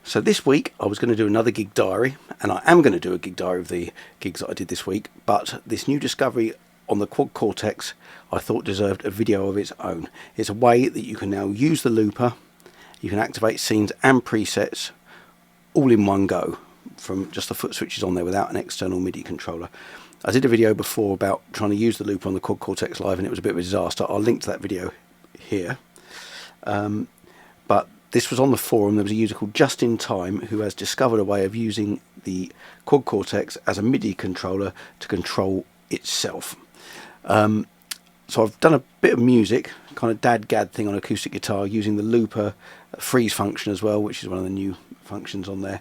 So this week I was going to do another gig diary, and I am going to do a gig diary of the gigs that I did this week, but this new discovery on the Quad Cortex I thought deserved a video of its own. It's a way that you can now use the looper, you can activate scenes and presets all in one go from just the foot switches on there without an external MIDI controller. I did a video before about trying to use the looper on the Quad Cortex Live and it was a bit of a disaster. I'll link to that video here. But this was on the forum. There was a user called Just in Time who has discovered a way of using the Quad Cortex as a MIDI controller to control itself. So I've done a bit of music, kind of dad-gad thing on acoustic guitar using the looper freeze function as well, which is one of the new functions on there,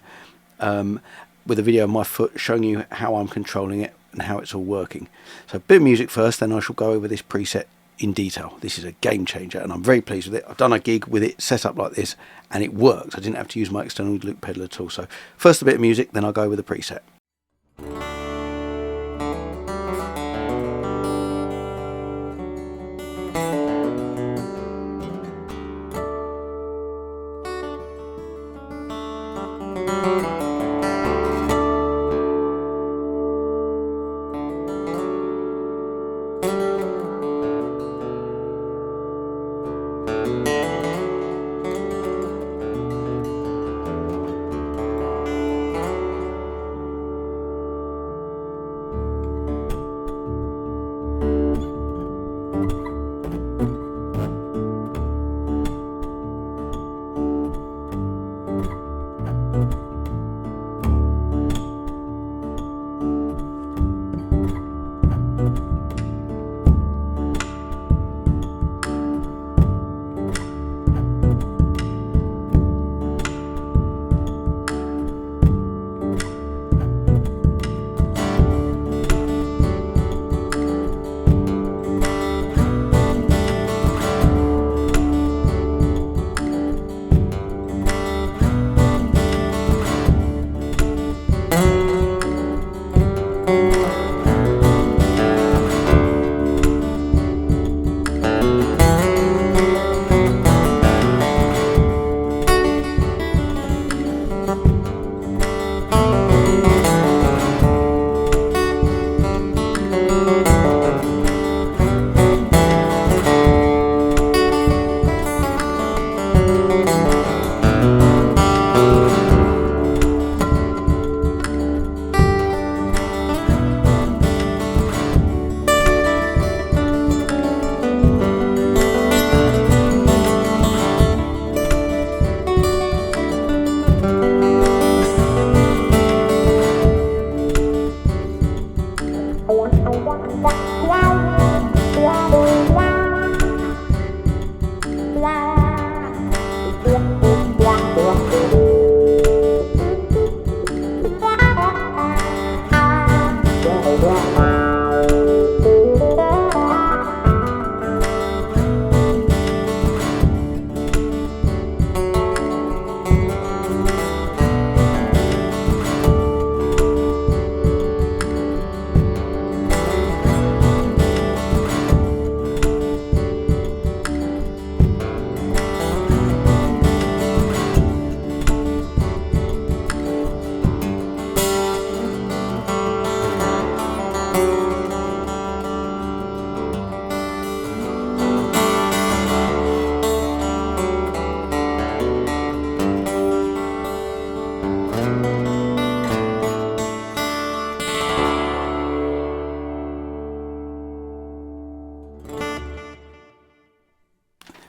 with a video of my foot showing you how I'm controlling it and how it's all working. So a bit of music first, then I shall go over this preset in detail. This is a game changer and I'm very pleased with it. I've done a gig with it set up like this and it worked. I didn't have to use my external loop pedal at all. So first a bit of music, then I'll go with the preset.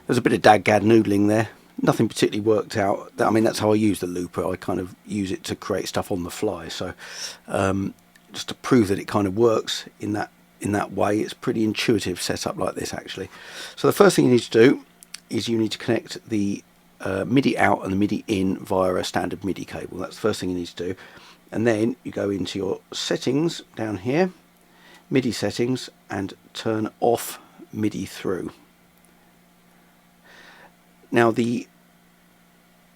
There's a bit of dad-gad noodling there. Nothing particularly worked out. I mean, that's how I use the looper. I kind of use it to create stuff on the fly. So just to prove that it kind of works in that way, it's pretty intuitive setup like this actually. So the first thing you need to do is you need to connect the MIDI out and the MIDI in via a standard MIDI cable. That's the first thing you need to do. And then you go into your settings down here, MIDI settings, and turn off MIDI through. Now the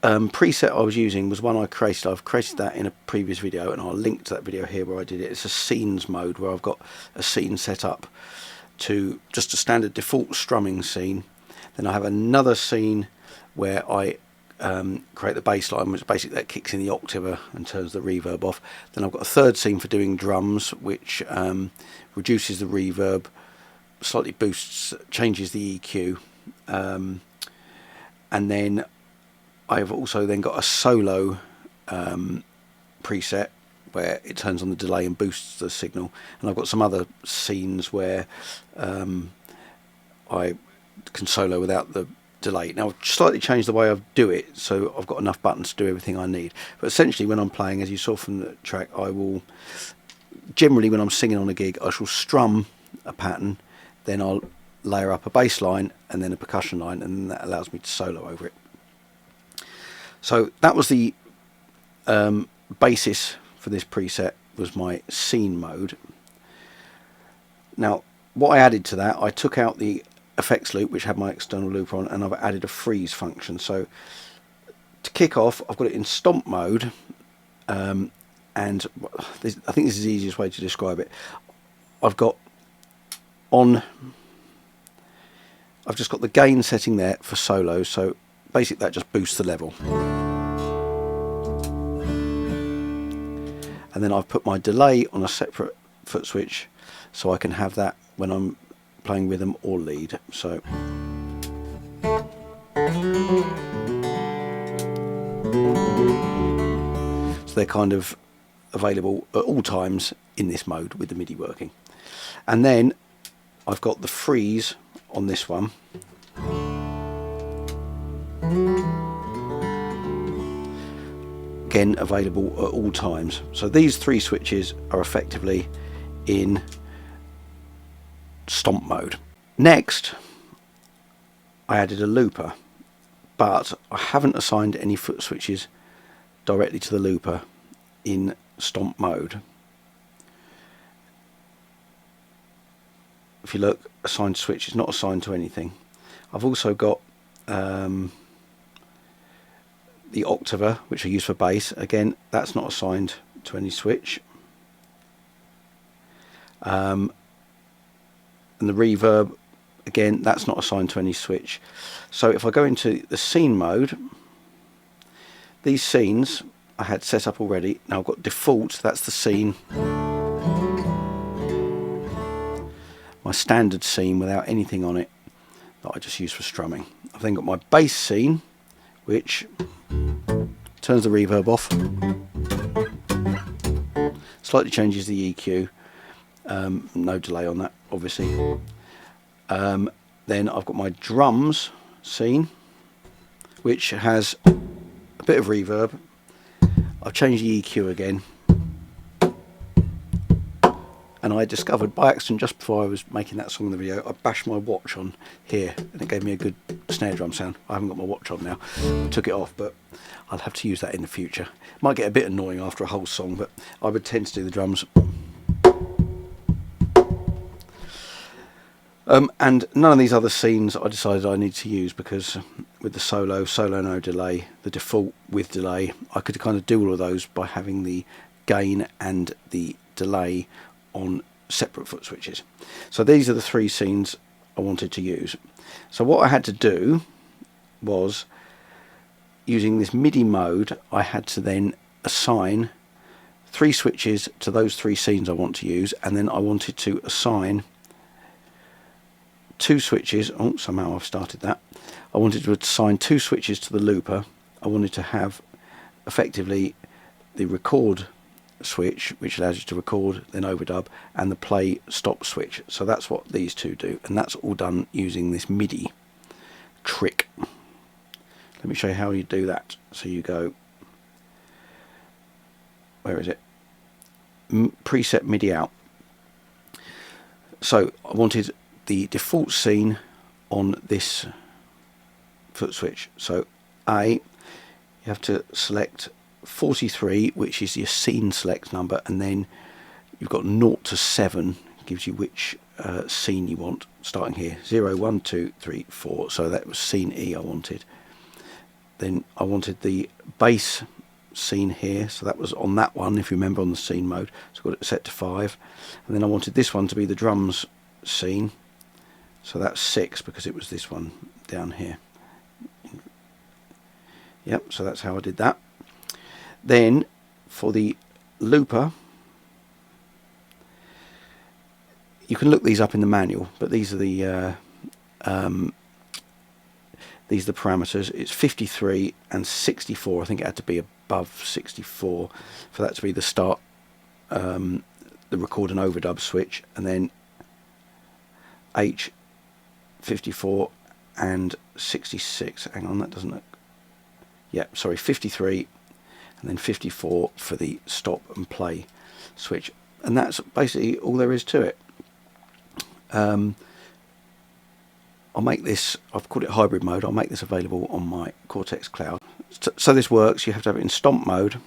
preset I was using was one I created. I've created that in a previous video and I'll link to that video here where I did it. It's a scenes mode where I've got a scene set up to just a standard default strumming scene. Then I have another scene where I create the bass line, which basically that kicks in the octave and turns the reverb off. Then I've got a third scene for doing drums, which reduces the reverb, slightly boosts, changes the EQ, and then I've also then got a solo preset where it turns on the delay and boosts the signal, and I've got some other scenes where I can solo without the delay. Now I've slightly changed the way I do it, so I've got enough buttons to do everything I need. But essentially when I'm playing, as you saw from the track, I will generally, when I'm singing on a gig, I shall strum a pattern, then I'll layer up a bass line and then a percussion line, and that allows me to solo over it. So that was the basis for this preset, was my scene mode. Now what I added to that, I took out the effects loop which had my external looper on, and I've added a freeze function. So to kick off, I've got it in stomp mode, and I think this is the easiest way to describe it. I've just got the gain setting there for solo, so basically that just boosts the level. And then I've put my delay on a separate foot switch, so I can have that when I'm playing rhythm or lead. So they're kind of available at all times in this mode with the MIDI working. And then I've got the freeze on this one, again available at all times. So these three switches are effectively in stomp mode. Next I added a looper, but I haven't assigned any foot switches directly to the looper in stomp mode. If you look, assigned switch is not assigned to anything. I've also got the octave, which I use for bass. Again, that's not assigned to any switch. And the reverb, again, that's not assigned to any switch. So if I go into the scene mode, these scenes I had set up already. Now I've got default, that's the scene, my standard scene without anything on it that I just use for strumming. I've then got my bass scene, which turns the reverb off, slightly changes the EQ, no delay on that obviously. Then I've got my drums scene, which has a bit of reverb. I've changed the EQ again, and I discovered by accident just before I was making that song in the video, I bashed my watch on here and it gave me a good snare drum sound. I haven't got my watch on now, I took it off, but I'll have to use that in the future. It might get a bit annoying after a whole song, but I would tend to do the drums. And none of these other scenes I decided I need to use, because with the solo no delay, the default with delay, I could kind of do all of those by having the gain and the delay on separate foot switches. So these are the three scenes I wanted to use. So what I had to do was, using this MIDI mode, I had to then assign three switches to those three scenes I want to use, and then I wanted to assign two switches. Oh, somehow I've started that. I wanted to assign two switches to the looper. I wanted to have effectively the record switch, which allows you to record then overdub, and the play stop switch. So that's what these two do, and that's all done using this MIDI trick. Let me show you how you do that. So you go, where is it? Preset MIDI out. So I wanted the default scene on this foot switch. So you have to select 43, which is your scene select number, and then you've got 0 to 7, gives you which scene you want, starting here 0, 1, 2, 3, 4. So that was scene E I wanted. Then I wanted the bass scene here, so that was on that one, if you remember, on the scene mode, so I got it set to 5. And then I wanted this one to be the drums scene, so that's 6, because it was this one down here. Yep, so that's how I did that. Then for the looper, you can look these up in the manual, but these are the parameters. It's 53 and 64. I think it had to be above 64 for that to be the start, the record and overdub switch, and then H 54 and 66. Hang on, that doesn't look. Yeah, sorry, 53 and then 54 for the stop and play switch, and that's basically all there is to it. I'll make this, I've called it hybrid mode, I'll make this available on my Cortex cloud. So this works, you have to have it in stomp mode,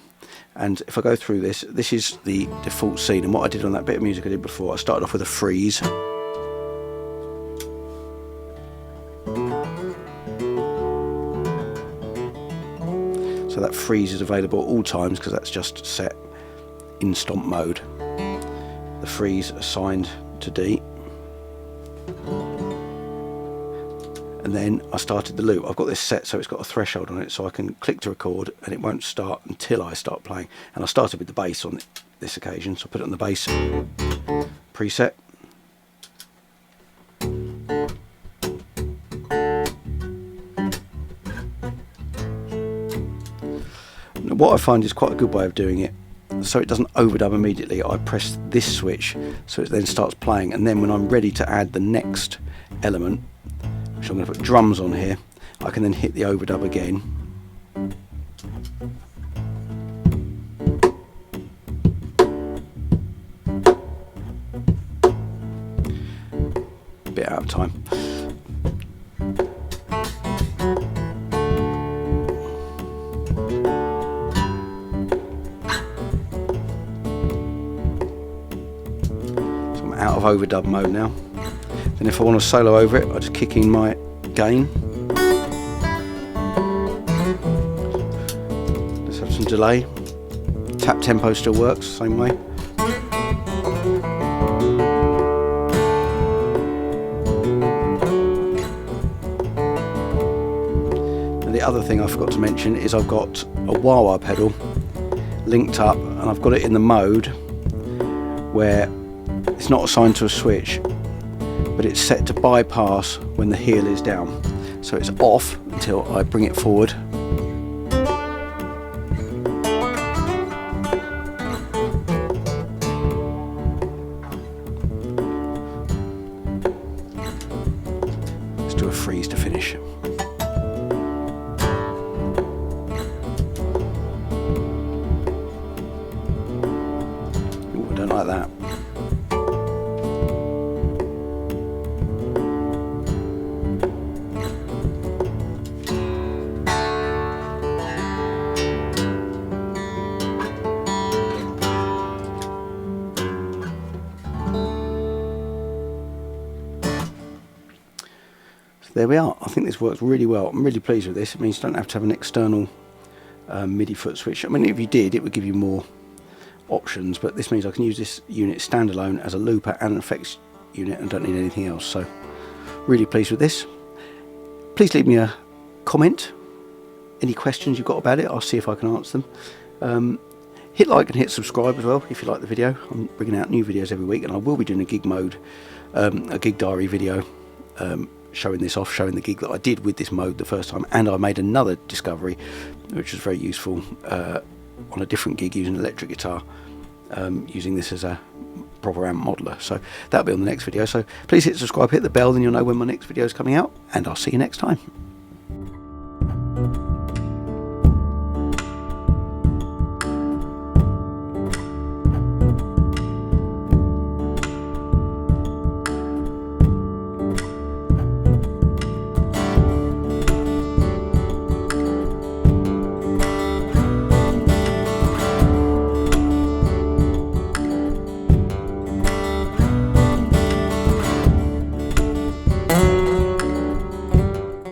and if I go through this, this is the default scene, and what I did on that bit of music I did before, I started off with a freeze. So that freeze is available at all times because that's just set in stomp mode. The freeze assigned to D. And then I started the loop. I've got this set so it's got a threshold on it, so I can click to record and it won't start until I start playing. And I started with the bass on this occasion, so I put it on the bass preset. What I find is quite a good way of doing it, so it doesn't overdub immediately. I press this switch so it then starts playing, and then when I'm ready to add the next element, which I'm going to put drums on here, I can then hit the overdub again. A bit out of time. Out of overdub mode now. Then if I want to solo over it, I just kick in my gain. Let's have some delay. Tap tempo still works, same way. And the other thing I forgot to mention is I've got a wah-wah pedal linked up, and I've got it in the mode where it's not assigned to a switch, but it's set to bypass when the heel is down. So it's off until I bring it forward. Let's do a freeze to finish. Ooh, I don't like that. There we are. I think this works really well. I'm really pleased with this. It means you don't have to have an external MIDI foot switch. I mean, if you did, it would give you more options, but this means I can use this unit standalone as a looper and an effects unit and don't need anything else. So really pleased with this. Please leave me a comment. Any questions you've got about it, I'll see if I can answer them. Hit like and hit subscribe as well if you like the video. I'm bringing out new videos every week, and I will be doing a gig mode, a gig diary video, showing this off, showing the gig that I did with this mode the first time, and I made another discovery which was very useful on a different gig using an electric guitar, using this as a proper amp modeler. So that'll be on the next video, so please hit subscribe, hit the bell, then you'll know when my next video is coming out, and I'll see you next time.